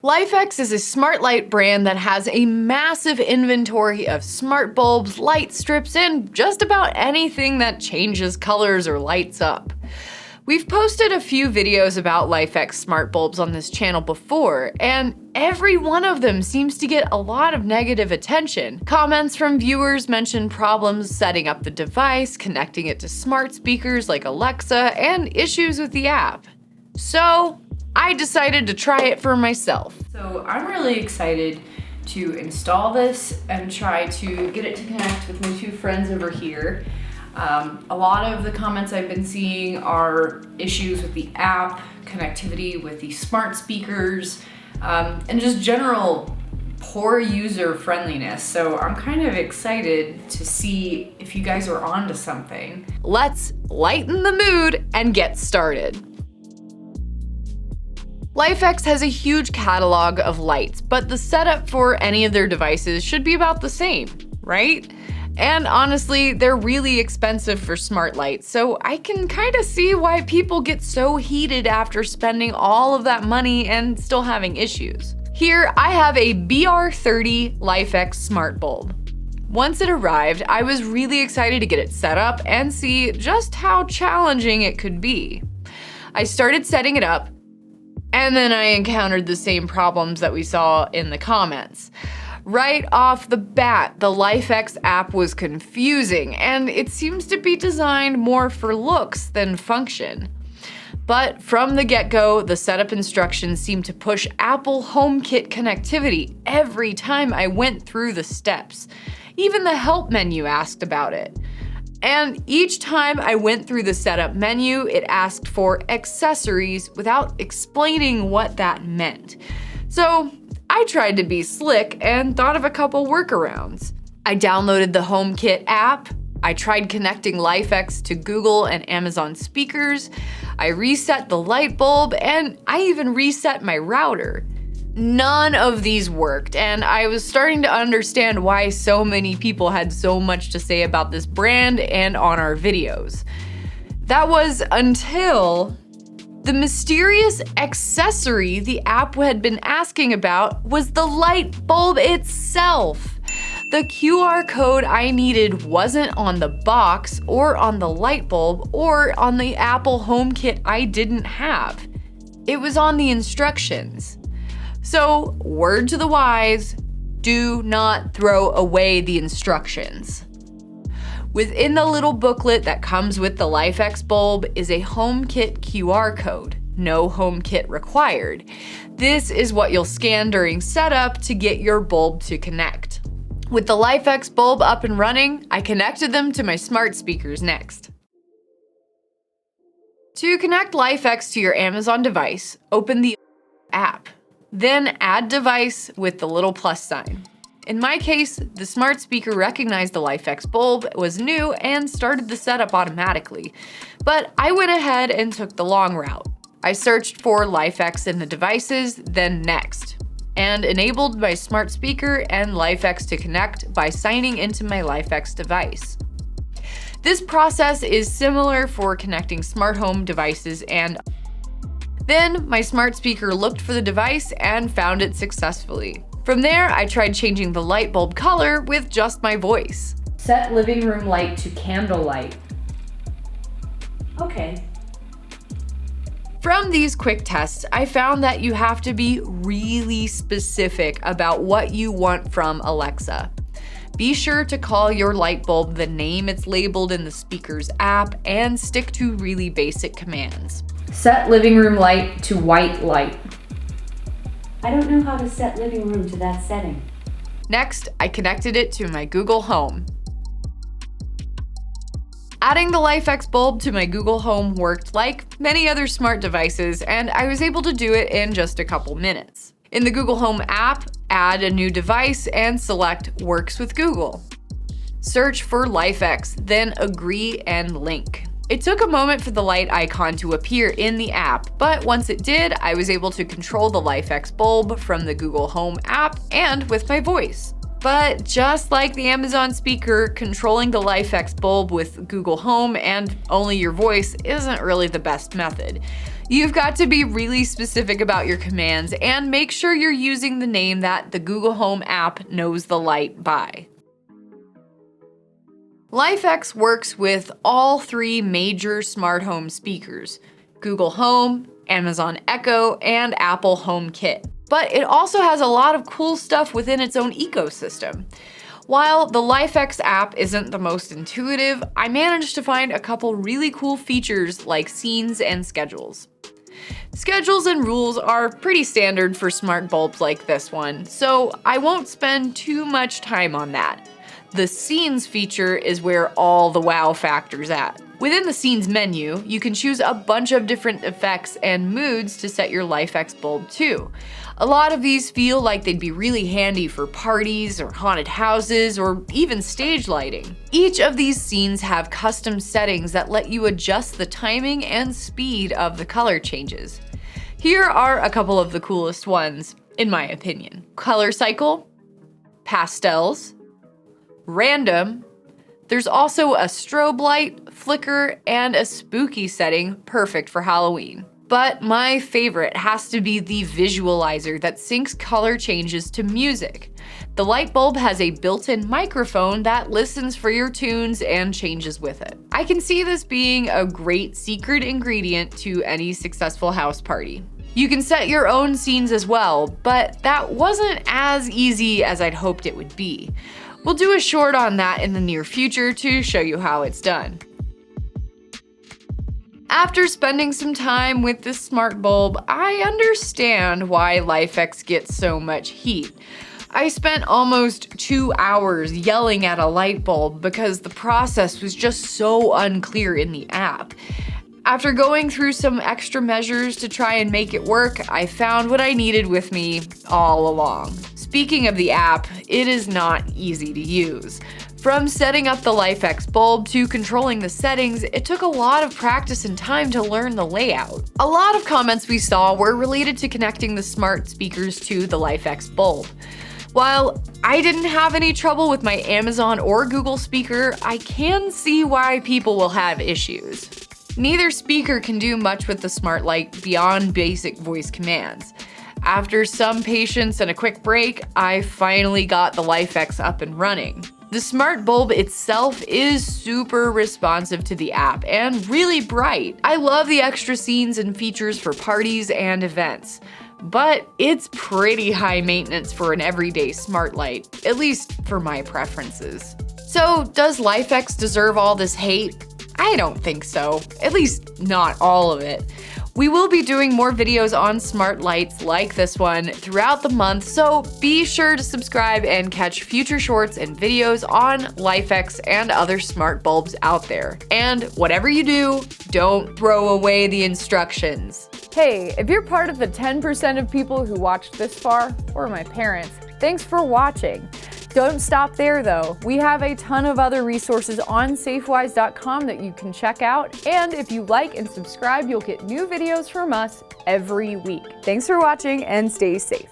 LIFX is a smart light brand that has a massive inventory of smart bulbs, light strips, and just about anything that changes colors or lights up. We've posted a few videos about LIFX smart bulbs on this channel before, and every one of them seems to get a lot of negative attention. Comments from viewers mention problems setting up the device, connecting it to smart speakers like Alexa, and issues with the app. So I decided to try it for myself. So I'm really excited to install this and try to get it to connect with my two friends over here. A lot of the comments I've been seeing are issues with the app, connectivity with the smart speakers, and just general poor user friendliness. So I'm kind of excited to see if you guys are onto something. Let's lighten the mood and get started. LIFX has a huge catalog of lights, but the setup for any of their devices should be about the same, right? And honestly, they're really expensive for smart lights, so I can kind of see why people get so heated after spending all of that money and still having issues. Here, I have a BR30 LIFX smart bulb. Once it arrived, I was really excited to get it set up and see just how challenging it could be. I started setting it up, and then I encountered the same problems that we saw in the comments. Right off the bat, the LIFX app was confusing, and it seems to be designed more for looks than function. But from the get-go, the setup instructions seemed to push Apple HomeKit connectivity every time I went through the steps. Even the help menu asked about it. And each time I went through the setup menu, it asked for accessories without explaining what that meant. So I tried to be slick and thought of a couple workarounds. I downloaded the HomeKit app. I tried connecting LIFX to Google and Amazon speakers. I reset the light bulb, and I even reset my router. None of these worked, and I was starting to understand why so many people had so much to say about this brand and on our videos. That was until the mysterious accessory the app had been asking about was the light bulb itself. The QR code I needed wasn't on the box or on the light bulb or on the Apple HomeKit I didn't have. It was on the instructions. So, word to the wise, do not throw away the instructions. Within the little booklet that comes with the LIFX bulb is a HomeKit QR code, no HomeKit required. This is what you'll scan during setup to get your bulb to connect. With the LIFX bulb up and running, I connected them to my smart speakers next. To connect LIFX to your Amazon device, open the app. Then add device with the little plus sign. In my case, the smart speaker recognized the LIFX bulb was new and started the setup automatically. But I went ahead and took the long route. I searched for LIFX in the devices, then next, and enabled my smart speaker and LIFX to connect by signing into my LIFX device. This process is similar for connecting smart home devices and then my smart speaker looked for the device and found it successfully. From there, I tried changing the light bulb color with just my voice. Set living room light to candlelight. Okay. From these quick tests, I found that you have to be really specific about what you want from Alexa. Be sure to call your light bulb the name it's labeled in the speaker's app and stick to really basic commands. Set living room light to white light. I don't know how to set living room to that setting. Next, I connected it to my Google Home. Adding the LIFX bulb to my Google Home worked like many other smart devices, and I was able to do it in just a couple minutes. In the Google Home app, add a new device and select Works with Google. Search for LIFX, then agree and link. It took a moment for the light icon to appear in the app, but once it did, I was able to control the LIFX bulb from the Google Home app and with my voice. But just like the Amazon speaker, controlling the LIFX bulb with Google Home and only your voice isn't really the best method. You've got to be really specific about your commands and make sure you're using the name that the Google Home app knows the light by. LifeX works with all three major smart home speakers: Google Home, Amazon Echo, and Apple HomeKit. But it also has a lot of cool stuff within its own ecosystem. While the LifeX app isn't the most intuitive, I managed to find a couple really cool features like scenes and schedules. Schedules and rules are pretty standard for smart bulbs like this one, so I won't spend too much time on that. The Scenes feature is where all the wow factor's at. Within the Scenes menu, you can choose a bunch of different effects and moods to set your LifeX bulb to. A lot of these feel like they'd be really handy for parties or haunted houses or even stage lighting. Each of these scenes have custom settings that let you adjust the timing and speed of the color changes. Here are a couple of the coolest ones, in my opinion. Color cycle, pastels, random. There's also a strobe light, flicker, and a spooky setting perfect for Halloween. But my favorite has to be the visualizer that syncs color changes to music. The light bulb has a built-in microphone that listens for your tunes and changes with it. I can see this being a great secret ingredient to any successful house party. You can set your own scenes as well, but that wasn't as easy as I'd hoped it would be. We'll do a short on that in the near future to show you how it's done. After spending some time with this smart bulb, I understand why LifeX gets so much heat. I spent almost 2 hours yelling at a light bulb because the process was just so unclear in the app. After going through some extra measures to try and make it work, I found what I needed with me all along. Speaking of the app, it is not easy to use. From setting up the LifeX bulb to controlling the settings, it took a lot of practice and time to learn the layout. A lot of comments we saw were related to connecting the smart speakers to the LifeX bulb. While I didn't have any trouble with my Amazon or Google speaker, I can see why people will have issues. Neither speaker can do much with the smart light beyond basic voice commands. After some patience and a quick break, I finally got the LifeX up and running. The smart bulb itself is super responsive to the app and really bright. I love the extra scenes and features for parties and events, but it's pretty high maintenance for an everyday smart light, at least for my preferences. So does LifeX deserve all this hate? I don't think so, at least not all of it. We will be doing more videos on smart lights like this one throughout the month, so be sure to subscribe and catch future shorts and videos on LifeX and other smart bulbs out there. And whatever you do, don't throw away the instructions. Hey, if you're part of the 10% of people who watched this far, or my parents, thanks for watching. Don't stop there though. We have a ton of other resources on safewise.com that you can check out. And if you like and subscribe, you'll get new videos from us every week. Thanks for watching and stay safe.